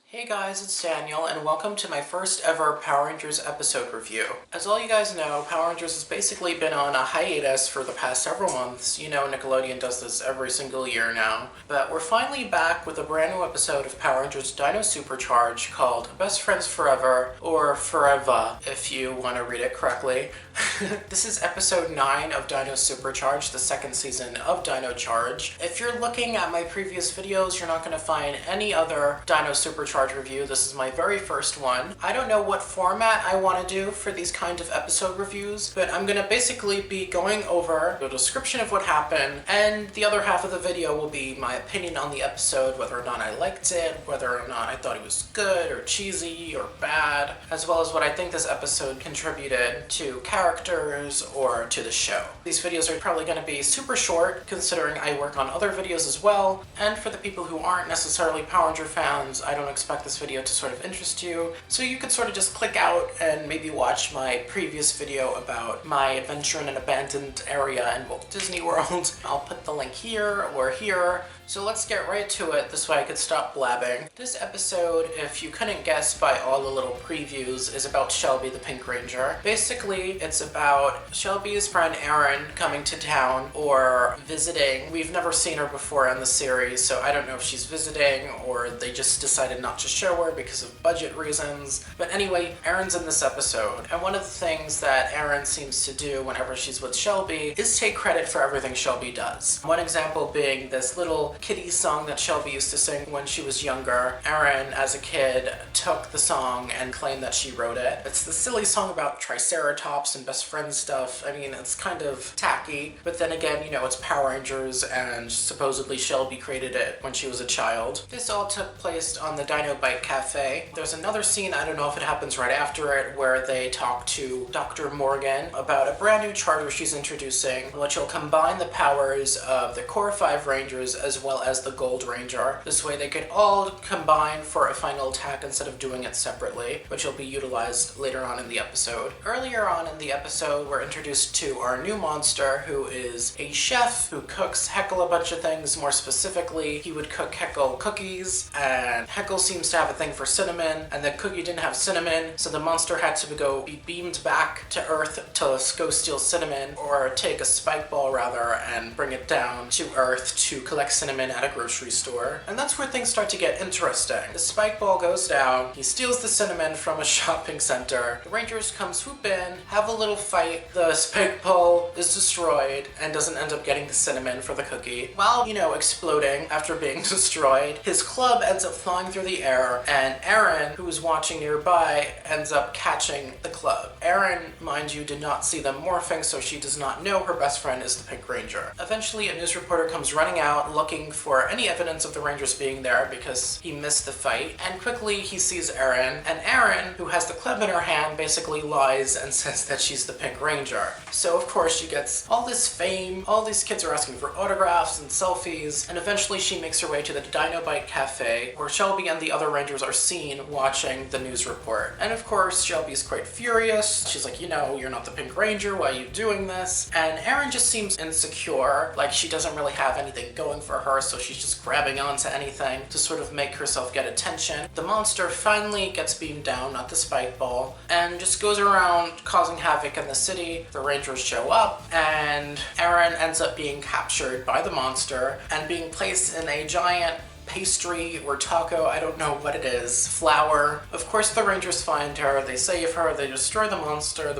Hey guys, it's Daniel, and welcome to my first ever Power Rangers episode review. As all you guys know, Power Rangers has basically been on a hiatus for the past several months. You know, Nickelodeon does this every single year now. But we're finally back with a brand new episode of Power Rangers Dino SuperCharge called Best Friends Forever, or 4Eva, if you want to read it correctly. This is episode 9 of Dino SuperCharge, the second season of Dino Charge. If you're looking at my previous videos, you're not going to find any other Dino SuperCharge review. This is my very first one. I don't know what format I want to do for these kind of episode reviews, but I'm going to basically be going over the description of what happened, and the other half of the video will be my opinion on the episode, whether or not I liked it, whether or not I thought it was good or cheesy or bad, as well as what I think this episode contributed to characters or to the show. These videos are probably going to be super short, considering I work on other videos as well, and for the people who aren't necessarily Power Ranger fans, I don't expect this video to sort of interest you, so you could sort of just click out and maybe watch my previous video about my adventure in an abandoned area in Walt Disney World. I'll put the link here or here. So let's get right to it, this way I could stop blabbing. This episode, if you couldn't guess by all the little previews, is about Shelby the Pink Ranger. Basically, it's about Shelby's friend Erin coming to town or visiting. We've never seen her before in the series, so I don't know if she's visiting or they just decided not to show her because of budget reasons. But anyway, Erin's in this episode, and one of the things that Erin seems to do whenever she's with Shelby is take credit for everything Shelby does. One example being this little kiddie song that Shelby used to sing when she was younger. Erin, as a kid, took the song and claimed that she wrote it. It's the silly song about Triceratops and best friend stuff. I mean, it's kind of tacky, but then again, you know, it's Power Rangers and supposedly Shelby created it when she was a child. This all took place on the Dino Bite Cafe. There's another scene, I don't know if it happens right after it, where they talk to Dr. Morgan about a brand new charter she's introducing, which will combine the powers of the Core 5 Rangers as well as the Gold Ranger. This way they could all combine for a final attack instead of doing it separately, which will be utilized later on in the episode. Earlier on in the episode, we're introduced to our new monster, who is a chef who cooks Heckle a bunch of things. More specifically, he would cook Heckle cookies, and Heckle seems to have a thing for cinnamon, and the cookie didn't have cinnamon, so the monster had to be beamed back to Earth to go steal cinnamon, or take a spike ball rather, and bring it down to Earth to collect cinnamon at a grocery store. And that's where things start to get interesting. The spike ball goes down, he steals the cinnamon from a shopping center, the Rangers come swoop in, have a little fight, the spike ball is destroyed and doesn't end up getting the cinnamon for the cookie. While, you know, exploding after being destroyed, his club ends up flying through the air, and Erin, who is watching nearby, ends up catching the club. Erin, mind you, did not see them morphing, so she does not know her best friend is the Pink Ranger. Eventually, a news reporter comes running out looking for any evidence of the Rangers being there because he missed the fight, and quickly he sees Erin, and Erin, who has the club in her hand, basically lies and says that she's the Pink Ranger. So of course she gets all this fame, all these kids are asking for autographs and selfies, and eventually she makes her way to the Dino Bite Cafe, where Shelby and the other Rangers are seen watching the news report. And of course Shelby's quite furious. She's like, you know, you're not the Pink Ranger, why are you doing this? And Erin just seems insecure, like she doesn't really have anything going for her, so she's just grabbing onto anything to sort of make herself get attention. The monster finally gets beamed down, not the spike ball, and just goes around causing havoc in the city. The Rangers show up, and Erin ends up being captured by the monster and being placed in a giant pastry or taco, I don't know what it is, flour. Of course the Rangers find her, they save her, they destroy the monster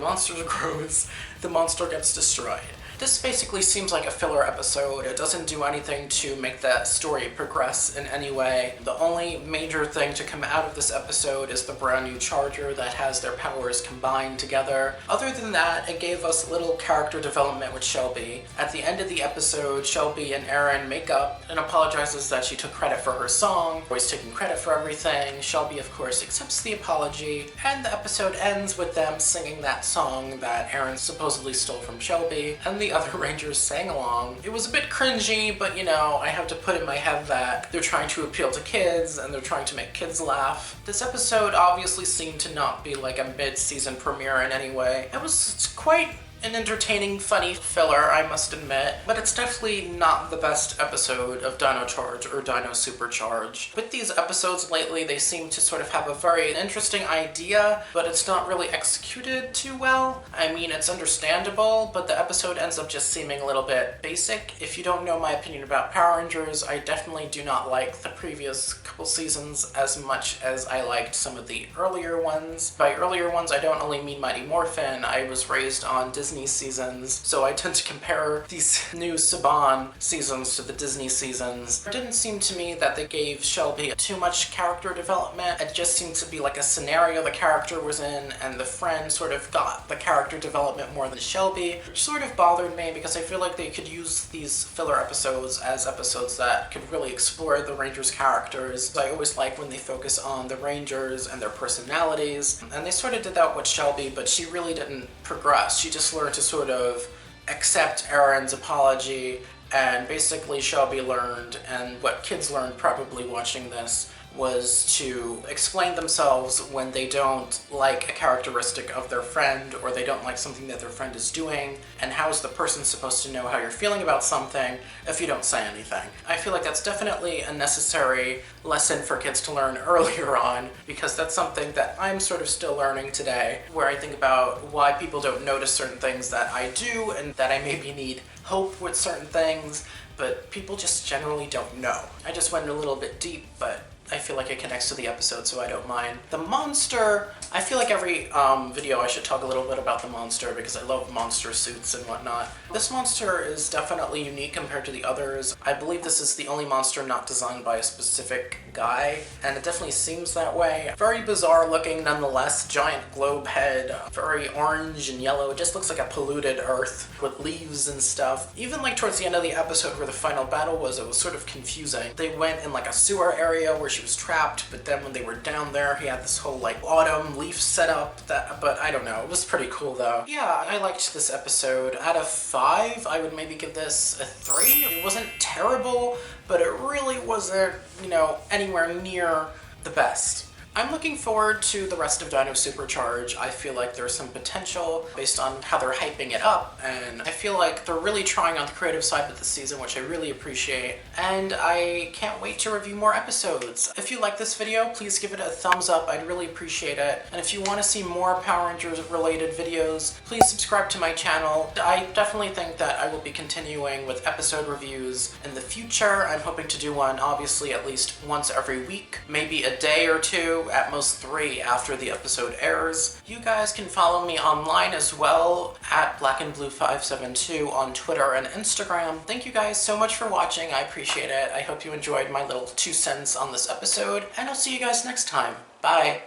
grows, the monster gets destroyed. This basically seems like a filler episode. It doesn't do anything to make the story progress in any way. The only major thing to come out of this episode is the brand new Charger that has their powers combined together. Other than that, it gave us little character development with Shelby. At the end of the episode, Shelby and Erin make up and apologizes that she took credit for her song, always taking credit for everything. Shelby, of course, accepts the apology, and the episode ends with them singing that song that Erin supposedly stole from Shelby, and the other Rangers sang along. It was a bit cringy, but you know, I have to put in my head that they're trying to appeal to kids and they're trying to make kids laugh. This episode obviously seemed to not be like a mid-season premiere in any way. It was quite an entertaining, funny filler, I must admit, but it's definitely not the best episode of Dino Charge or Dino SuperCharge. With these episodes lately, they seem to sort of have a very interesting idea, but it's not really executed too well. I mean, it's understandable, but the episode ends up just seeming a little bit basic. If you don't know my opinion about Power Rangers, I definitely do not like the previous couple seasons as much as I liked some of the earlier ones. By earlier ones, I don't only mean Mighty Morphin. I was raised on Disney seasons, so I tend to compare these new Saban seasons to the Disney seasons. It didn't seem to me that they gave Shelby too much character development. It just seemed to be like a scenario the character was in, and the friend sort of got the character development more than Shelby, which sort of bothered me because I feel like they could use these filler episodes as episodes that could really explore the Rangers' characters. I always like when they focus on the Rangers and their personalities, and they sort of did that with Shelby, but she really didn't progress. She just learned to sort of accept Aaron's apology, and basically Shelby learned, and what kids learned probably watching this, was to explain themselves when they don't like a characteristic of their friend, or they don't like something that their friend is doing, and how is the person supposed to know how you're feeling about something if you don't say anything. I feel like that's definitely a necessary lesson for kids to learn earlier on, because that's something that I'm sort of still learning today, where I think about why people don't notice certain things that I do, and that I maybe need hope with certain things, but people just generally don't know. I just went a little bit deep, but I feel like it connects to the episode, so I don't mind. The monster, I feel like every video I should talk a little bit about the monster because I love monster suits and whatnot. This monster is definitely unique compared to the others. I believe this is the only monster not designed by a specific guy, and it definitely seems that way. Very bizarre looking nonetheless, giant globe head, very orange and yellow. It just looks like a polluted earth with leaves and stuff. Even like towards the end of the episode where the final battle was, it was sort of confusing. They went in like a sewer area where she was trapped, but then when they were down there, he had this whole like autumn leaf setup, but I don't know. It was pretty cool though. Yeah, I liked this episode. Out of 5, I would maybe give this a 3. It wasn't terrible, but it really wasn't, you know, anywhere near the best. I'm looking forward to the rest of Dino SuperCharge. I feel like there's some potential based on how they're hyping it up, and I feel like they're really trying on the creative side with this season, which I really appreciate, and I can't wait to review more episodes. If you like this video, please give it a thumbs up. I'd really appreciate it. And if you want to see more Power Rangers related videos, please subscribe to my channel. I definitely think that I will be continuing with episode reviews in the future. I'm hoping to do one, obviously, at least once every week, maybe a day or two, at most 3 after the episode airs. You guys can follow me online as well at blackandblue572 on Twitter and Instagram. Thank you guys so much for watching. I appreciate it. I hope you enjoyed my little 2 cents on this episode, and I'll see you guys next time. Bye!